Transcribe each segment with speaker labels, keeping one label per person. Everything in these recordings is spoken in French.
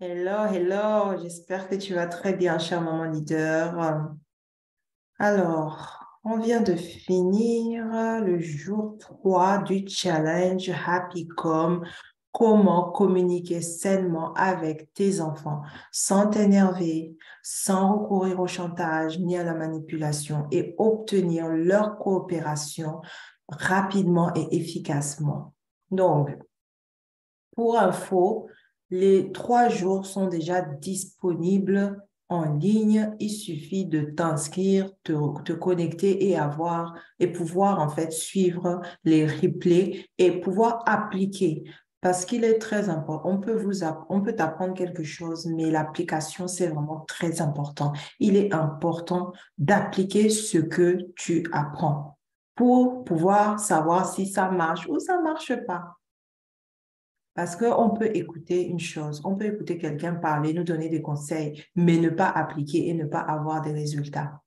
Speaker 1: Hello, hello, j'espère que tu vas très bien, cher maman leader. Alors, on vient de finir le jour 3 du challenge Happycom. Comment communiquer sainement avec tes enfants sans t'énerver, sans recourir au chantage ni à la manipulation et obtenir leur coopération rapidement et efficacement. Donc, pour info, les 3 jours sont déjà disponibles en ligne. Il suffit de t'inscrire, te connecter et pouvoir en fait suivre les replays et pouvoir appliquer. Parce qu'il est très important. On peut t'apprendre quelque chose, mais l'application, c'est vraiment très important. Il est important d'appliquer ce que tu apprends pour pouvoir savoir si ça marche ou ça marche pas. Parce qu'on peut écouter une chose, on peut écouter quelqu'un parler, nous donner des conseils, mais ne pas appliquer et ne pas avoir des résultats.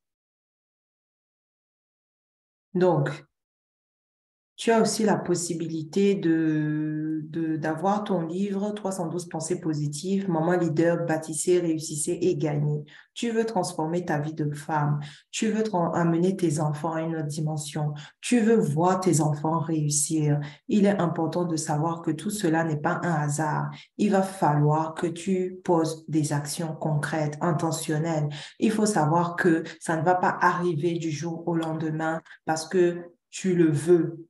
Speaker 1: Donc, tu as aussi la possibilité d'avoir ton livre 312 pensées positives, Maman leader, bâtissez, réussissez et gagnez. Tu veux transformer ta vie de femme. Tu veux amener tes enfants à une autre dimension. Tu veux voir tes enfants réussir. Il est important de savoir que tout cela n'est pas un hasard. Il va falloir que tu poses des actions concrètes, intentionnelles. Il faut savoir que ça ne va pas arriver du jour au lendemain parce que tu le veux.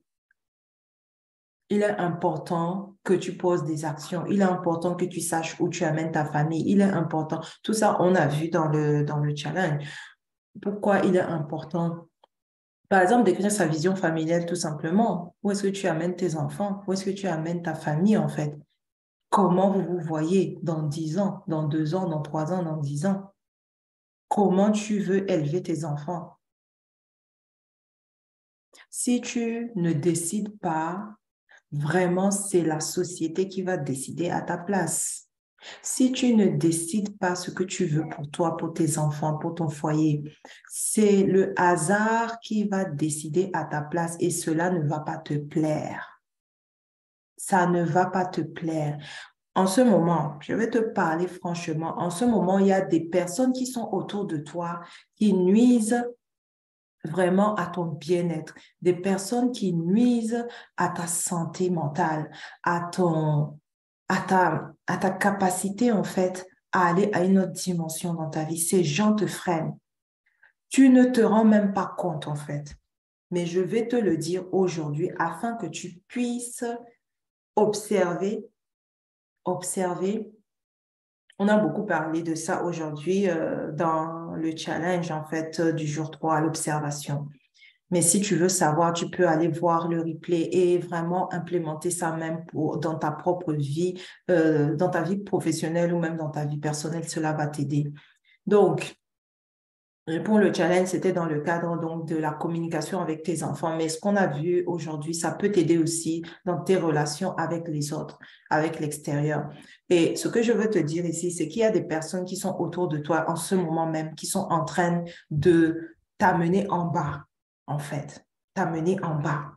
Speaker 1: Il est important que tu poses des actions. Il est important que tu saches où tu amènes ta famille. Il est important. Tout ça, on a vu dans le challenge. Pourquoi il est important? Par exemple, décrire sa vision familiale, tout simplement. Où est-ce que tu amènes tes enfants? Où est-ce que tu amènes ta famille, en fait? Comment vous vous voyez dans 10 ans, dans 2 ans, dans 3 ans, dans 10 ans? Comment tu veux élever tes enfants? Si tu ne décides pas, vraiment, c'est la société qui va décider à ta place. Si tu ne décides pas ce que tu veux pour toi, pour tes enfants, pour ton foyer, c'est le hasard qui va décider à ta place et cela ne va pas te plaire. Ça ne va pas te plaire. En ce moment, je vais te parler franchement, en ce moment, il y a des personnes qui sont autour de toi qui nuisent vraiment à ton bien-être, des personnes qui nuisent à ta santé mentale, à ta capacité, en fait, à aller à une autre dimension dans ta vie. Ces gens te freinent. Tu ne te rends même pas compte, en fait. Mais je vais te le dire aujourd'hui afin que tu puisses observer, observer. On a beaucoup parlé de ça aujourd'hui dans le challenge, en fait, du jour 3 à l'observation. Mais si tu veux savoir, tu peux aller voir le replay et vraiment implémenter ça même dans ta propre vie, dans ta vie professionnelle ou même dans ta vie personnelle. Cela va t'aider. Donc, pour le challenge, c'était dans le cadre donc de la communication avec tes enfants. Mais ce qu'on a vu aujourd'hui, ça peut t'aider aussi dans tes relations avec les autres, avec l'extérieur. Et ce que je veux te dire ici, c'est qu'il y a des personnes qui sont autour de toi en ce moment même, qui sont en train de t'amener en bas, en fait, t'amener en bas.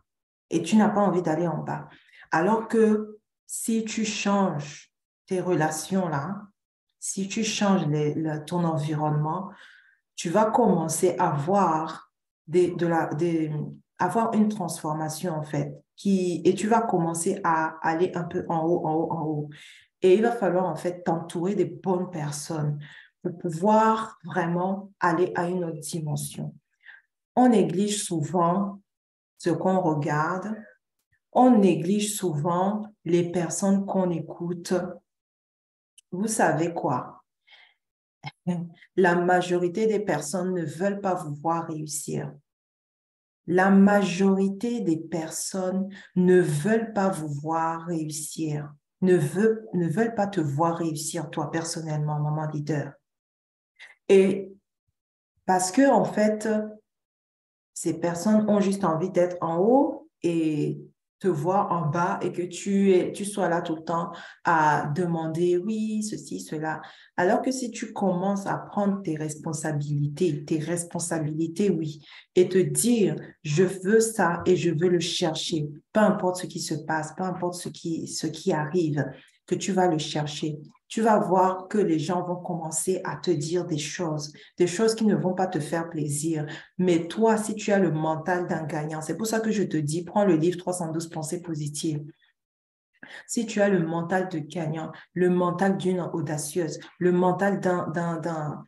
Speaker 1: Et tu n'as pas envie d'aller en bas. Alors que si tu changes tes relations là, si tu changes ton environnement, tu vas commencer à voir avoir une transformation en fait, et tu vas commencer à aller un peu en haut, en haut, en haut. Et il va falloir en fait t'entourer des bonnes personnes pour pouvoir vraiment aller à une autre dimension. On néglige souvent ce qu'on regarde, on néglige souvent les personnes qu'on écoute. Vous savez quoi? La majorité des personnes ne veulent pas vous voir réussir. La majorité des personnes ne veulent pas vous voir réussir, ne veulent pas te voir réussir, toi, personnellement, maman leader. Et parce que, en fait, ces personnes ont juste envie d'être en haut et te voir en bas et que tu sois là tout le temps à demander oui, ceci, cela. Alors que si tu commences à prendre tes responsabilités, oui, et te dire, je veux ça et je veux le chercher, peu importe ce qui se passe, peu importe ce qui arrive, que tu vas le chercher, tu vas voir que les gens vont commencer à te dire des choses qui ne vont pas te faire plaisir. Mais toi, si tu as le mental d'un gagnant, c'est pour ça que je te dis, prends le livre 312 pensées positives. Si tu as le mental de gagnant, le mental d'une audacieuse, le mental d'un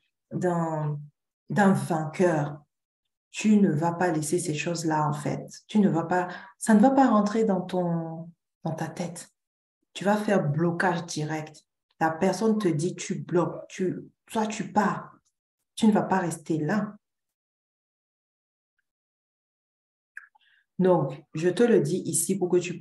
Speaker 1: vainqueur, tu ne vas pas laisser ces choses-là, en fait. Ça ne va pas rentrer dans ta tête. Tu vas faire blocage direct. La personne te dit, tu bloques, toi, tu pars. Tu ne vas pas rester là. Donc, je te le dis ici pour que tu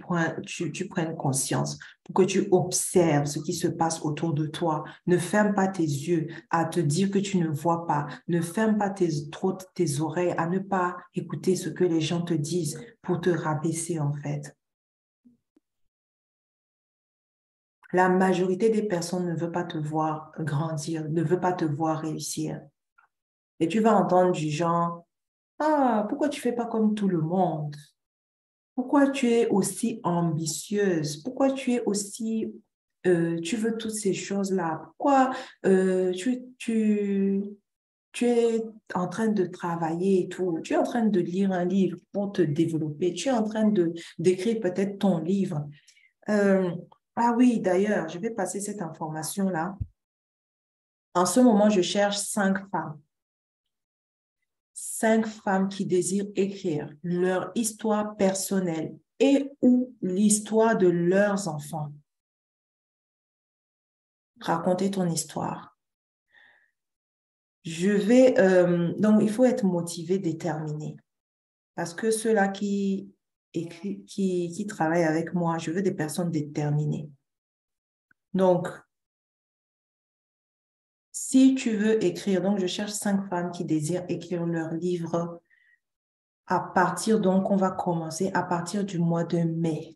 Speaker 1: prennes conscience, pour que tu observes ce qui se passe autour de toi. Ne ferme pas tes yeux à te dire que tu ne vois pas. Ne ferme pas trop tes oreilles à ne pas écouter ce que les gens te disent pour te rabaisser, en fait. La majorité des personnes ne veut pas te voir grandir, ne veut pas te voir réussir. Et tu vas entendre du genre, ah, pourquoi tu fais pas comme tout le monde? Pourquoi tu es aussi ambitieuse? Pourquoi tu es aussi, tu veux toutes ces choses-là? Pourquoi tu es en train de travailler et tout? Tu es en train de lire un livre pour te développer. Tu es en train d'écrire peut-être ton livre. Euh, ah oui, d'ailleurs, je vais passer cette information-là. En ce moment, je cherche 5 femmes. 5 femmes qui désirent écrire leur histoire personnelle et ou l'histoire de leurs enfants. Raconter ton histoire. Donc, il faut être motivé, déterminé. Parce que ceux-là qui travaillent avec moi, je veux des personnes déterminées. Donc, si tu veux écrire, donc je cherche 5 femmes qui désirent écrire leur livre donc on va commencer à partir du mois de mai.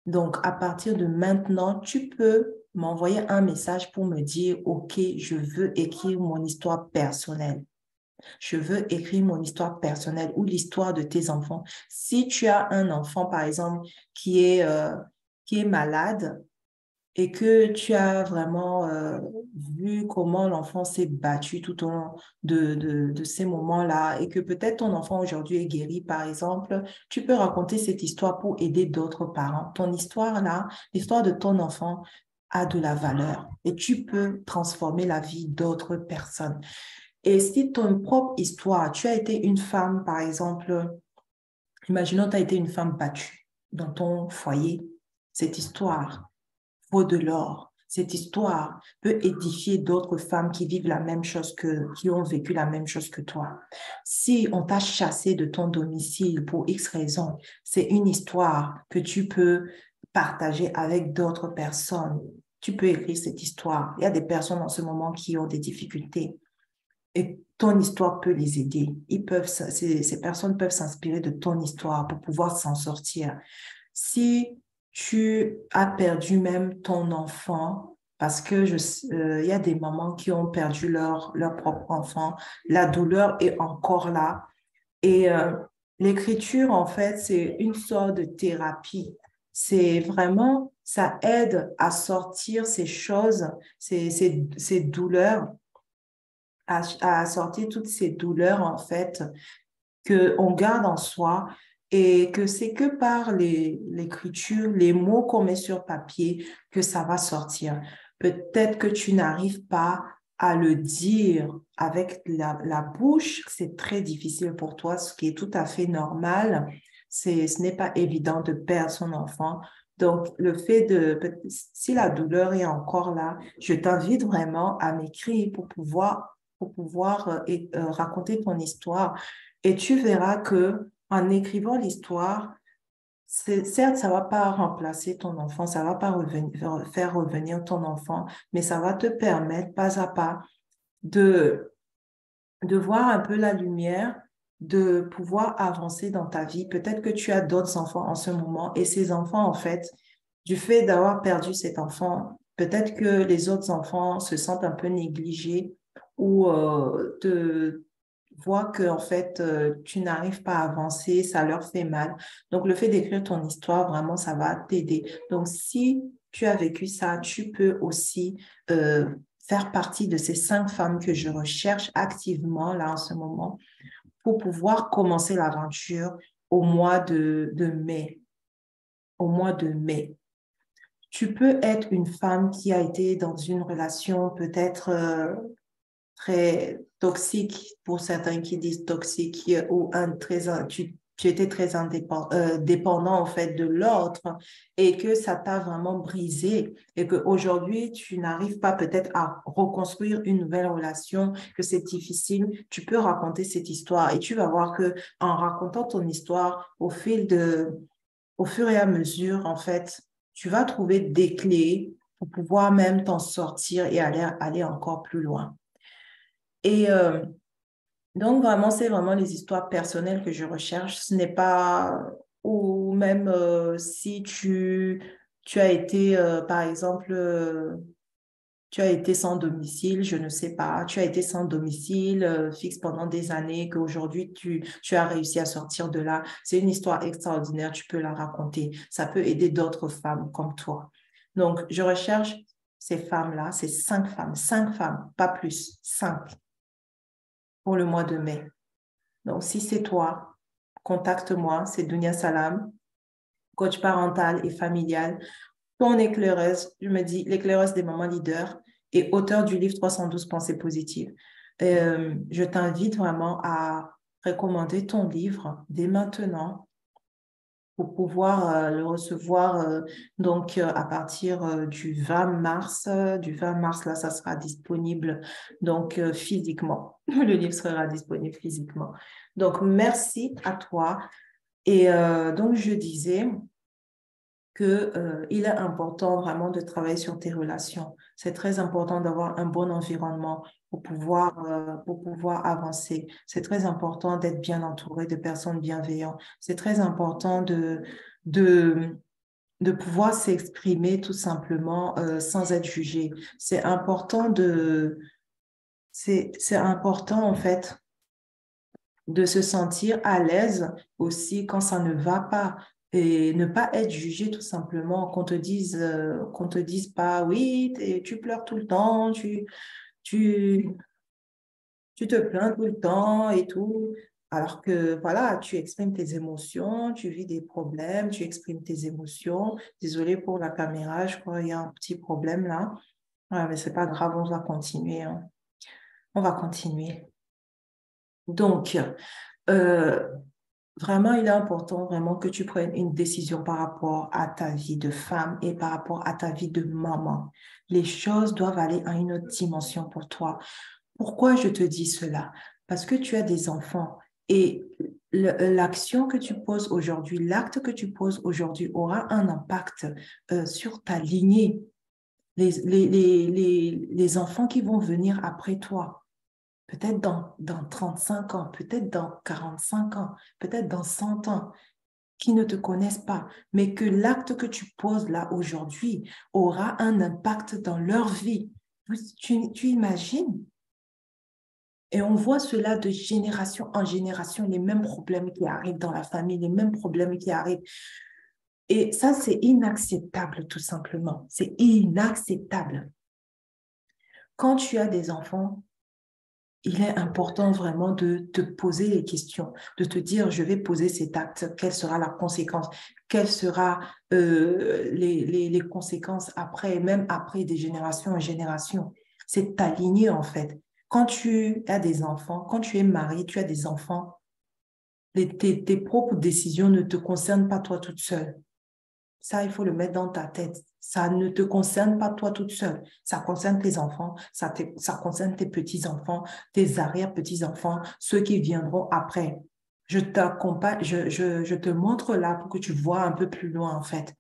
Speaker 1: Donc, à partir de maintenant, tu peux m'envoyer un message pour me dire, OK, je veux écrire mon histoire personnelle. Je veux écrire mon histoire personnelle ou l'histoire de tes enfants. Si tu as un enfant, par exemple, qui est malade, et que tu as vraiment vu comment l'enfant s'est battu tout au long de ces moments-là et que peut-être ton enfant aujourd'hui est guéri, par exemple, tu peux raconter cette histoire pour aider d'autres parents. Ton histoire là, l'histoire de ton enfant a de la valeur et tu peux transformer la vie d'autres personnes. Et si ton propre histoire, tu as été une femme, par exemple, imaginons tu as été une femme battue dans ton foyer, cette histoire vaut de l'or. Cette histoire peut édifier d'autres femmes qui vivent la même chose qui ont vécu la même chose que toi. Si on t'a chassé de ton domicile pour X raison, c'est une histoire que tu peux partager avec d'autres personnes. Tu peux écrire cette histoire. Il y a des personnes en ce moment qui ont des difficultés et ton histoire peut les aider. Ces personnes peuvent s'inspirer de ton histoire pour pouvoir s'en sortir. Si tu as perdu même ton enfant, parce que il y a des mamans qui ont perdu leur propre enfant, la douleur est encore là. Et l'écriture, en fait, c'est une sorte de thérapie. C'est vraiment, ça aide à sortir ces choses, ces douleurs, à sortir toutes ces douleurs, en fait, qu'on garde en soi et que c'est que par l'écriture, les mots qu'on met sur papier, que ça va sortir. Peut-être que tu n'arrives pas à le dire avec la bouche, c'est très difficile pour toi, ce qui est tout à fait normal. Ce n'est pas évident de perdre son enfant. Donc, si la douleur est encore là, je t'invite vraiment à m'écrire pour pouvoir raconter ton histoire et tu verras que en écrivant l'histoire, certes, ça va pas remplacer ton enfant, ça va pas faire revenir ton enfant, mais ça va te permettre pas à pas de, de voir un peu la lumière, de pouvoir avancer dans ta vie. Peut-être que tu as d'autres enfants en ce moment et ces enfants, en fait, du fait d'avoir perdu cet enfant, peut-être que les autres enfants se sentent un peu négligés ou voient que en fait tu n'arrives pas à avancer, ça leur fait mal. Donc le fait d'écrire ton histoire, vraiment, ça va t'aider. Donc si tu as vécu ça, tu peux aussi faire partie de ces 5 femmes que je recherche activement là en ce moment pour pouvoir commencer l'aventure au mois de mai. Au mois de mai. Tu peux être une femme qui a été dans une relation peut-être très toxique, pour certains qui disent toxique, ou tu étais très dépendant en fait de l'autre et que ça t'a vraiment brisé et qu'aujourd'hui tu n'arrives pas peut-être à reconstruire une nouvelle relation, que c'est difficile, tu peux raconter cette histoire et tu vas voir que en racontant ton histoire au fur et à mesure, en fait, tu vas trouver des clés pour pouvoir même t'en sortir et aller encore plus loin. Et donc, vraiment, c'est vraiment les histoires personnelles que je recherche. Ce n'est pas, ou même si tu as été, par exemple, tu as été sans domicile, je ne sais pas, tu as été sans domicile fixe pendant des années, qu'aujourd'hui tu as réussi à sortir de là. C'est une histoire extraordinaire, tu peux la raconter. Ça peut aider d'autres femmes comme toi. Donc, je recherche ces femmes-là, ces 5 femmes, pas plus, 5 pour le mois de mai. Donc, si c'est toi, contacte-moi, c'est Dunia Salam, coach parental et familial, ton éclaireuse, je me dis l'éclaireuse des mamans leaders et auteur du livre 312 pensées positives. Je t'invite vraiment à recommander ton livre dès maintenant pour pouvoir le recevoir donc à partir du 20 mars. Du 20 mars, là, ça sera disponible donc physiquement. Le livre sera disponible physiquement. Donc, merci à toi. Et donc, je disais que, il est important vraiment de travailler sur tes relations. C'est très important d'avoir un bon environnement pour pouvoir avancer. C'est très important d'être bien entouré de personnes bienveillantes. C'est très important de, de pouvoir s'exprimer tout simplement sans être jugé. C'est important en fait de se sentir à l'aise aussi quand ça ne va pas et ne pas être jugé tout simplement, qu'on te dise pas, oui, tu pleures tout le temps, tu, tu te plains tout le temps et tout. Alors que voilà, tu exprimes tes émotions, tu vis des problèmes, tu exprimes tes émotions. Désolée pour la caméra, je crois qu'il y a un petit problème là. Ouais, mais c'est pas grave, on va continuer, hein. On va continuer. Donc, euh, vraiment, il est important vraiment que tu prennes une décision par rapport à ta vie de femme et par rapport à ta vie de maman. Les choses doivent aller à une autre dimension pour toi. Pourquoi je te dis cela? Parce que tu as des enfants et l'action que tu poses aujourd'hui, l'acte que tu poses aujourd'hui aura un impact sur ta lignée, les enfants qui vont venir après toi. Peut-être dans 35 ans, peut-être dans 45 ans, peut-être dans 100 ans, qui ne te connaissent pas, mais que l'acte que tu poses là aujourd'hui aura un impact dans leur vie. Tu imagines? Et on voit cela de génération en génération, les mêmes problèmes qui arrivent dans la famille, les mêmes problèmes qui arrivent. Et ça, c'est inacceptable, tout simplement. C'est inacceptable. Quand tu as des enfants, il est important vraiment de te poser les questions, de te dire, je vais poser cet acte, quelle sera la conséquence, quelles seront les conséquences après, même après des générations en générations. C'est t'aligner en fait. Quand tu as des enfants, quand tu es marié, tu as des enfants, tes propres décisions ne te concernent pas toi toute seule. Ça, il faut le mettre dans ta tête. Ça ne te concerne pas toi toute seule. Ça concerne tes enfants, ça concerne tes petits-enfants, tes arrière-petits-enfants, ceux qui viendront après. Je t'accompagne, je te montre là pour que tu vois un peu plus loin, en fait.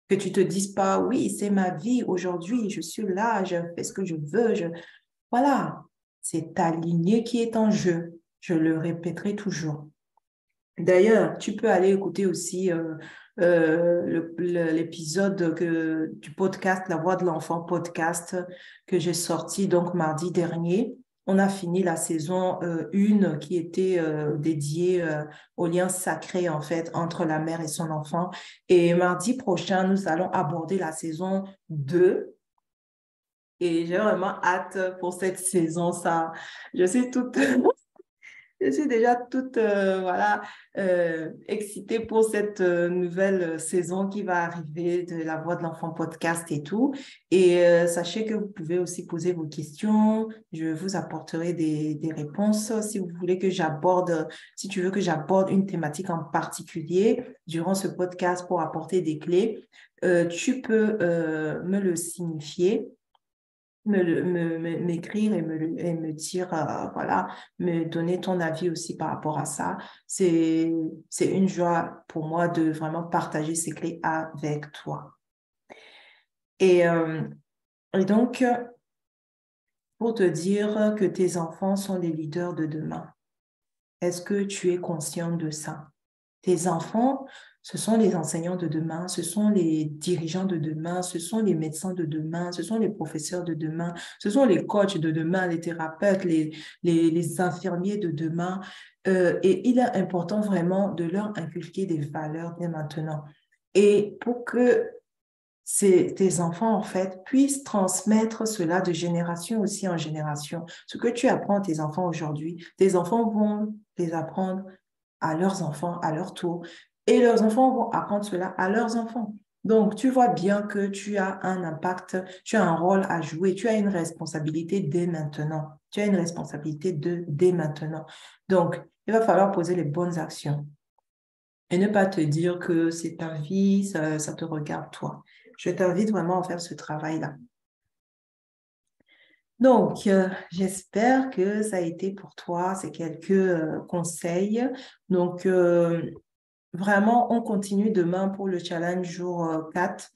Speaker 1: Que tu te dises pas, oui, c'est ma vie aujourd'hui, je suis là, je fais ce que je veux. Voilà, c'est ta lignée qui est en jeu. Je le répéterai toujours. D'ailleurs, tu peux aller écouter aussi l'épisode du podcast La Voix de l'enfant podcast que j'ai sorti donc mardi dernier. on a fini la saison 1 qui était dédiée au lien sacré, en fait, entre la mère et son enfant. Et mardi prochain, nous allons aborder la saison 2. Et j'ai vraiment hâte pour cette saison, ça. Je suis toute, je suis déjà toute, voilà, excitée pour cette nouvelle saison qui va arriver de La Voix de l'Enfant podcast et tout. Et sachez que vous pouvez aussi poser vos questions. Je vous apporterai des réponses si vous voulez que j'aborde, si tu veux que j'aborde une thématique en particulier durant ce podcast pour apporter des clés. Tu peux me le signifier, m'écrire et me dire, voilà, me donner ton avis aussi par rapport à ça. C'est une joie pour moi de vraiment partager ces clés avec toi. Et, euh, et donc, pour te dire que tes enfants sont les leaders de demain, est-ce que tu es conscient de ça? Tes enfants, ce sont les enseignants de demain, ce sont les dirigeants de demain, ce sont les médecins de demain, ce sont les professeurs de demain, ce sont les coachs de demain, les thérapeutes, les infirmiers de demain. Et il est important vraiment de leur inculquer des valeurs dès maintenant. Et pour que tes enfants, en fait, puissent transmettre cela de génération aussi en génération. Ce que tu apprends à tes enfants aujourd'hui, tes enfants vont les apprendre à leurs enfants, à leur tour, et leurs enfants vont apprendre cela à leurs enfants. Donc, tu vois bien que tu as un impact, tu as un rôle à jouer, tu as une responsabilité dès maintenant. Tu as une responsabilité dès maintenant. Donc, il va falloir poser les bonnes actions et ne pas te dire que c'est ta vie, ça te regarde toi. Je t'invite vraiment à faire ce travail-là. Donc, j'espère que ça a été pour toi ces quelques conseils. Donc, vraiment, on continue demain pour le challenge jour 4.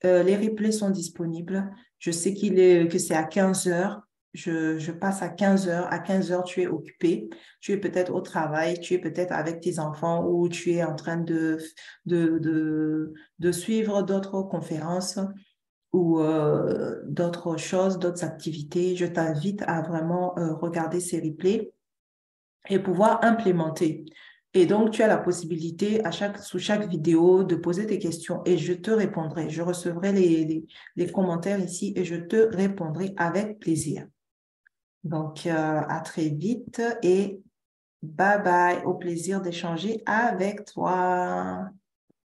Speaker 1: Les replays sont disponibles. Je sais que c'est à 15 heures. Je passe à 15 heures. À 15 heures, tu es occupé. Tu es peut-être au travail, tu es peut-être avec tes enfants ou tu es en train de, de suivre d'autres conférences ou d'autres choses, d'autres activités. Je t'invite à vraiment regarder ces replays et pouvoir implémenter. Et donc, tu as la possibilité sous chaque vidéo de poser tes questions et je te répondrai. Je recevrai les commentaires ici et je te répondrai avec plaisir. Donc, à très vite et bye bye. Au plaisir d'échanger avec toi.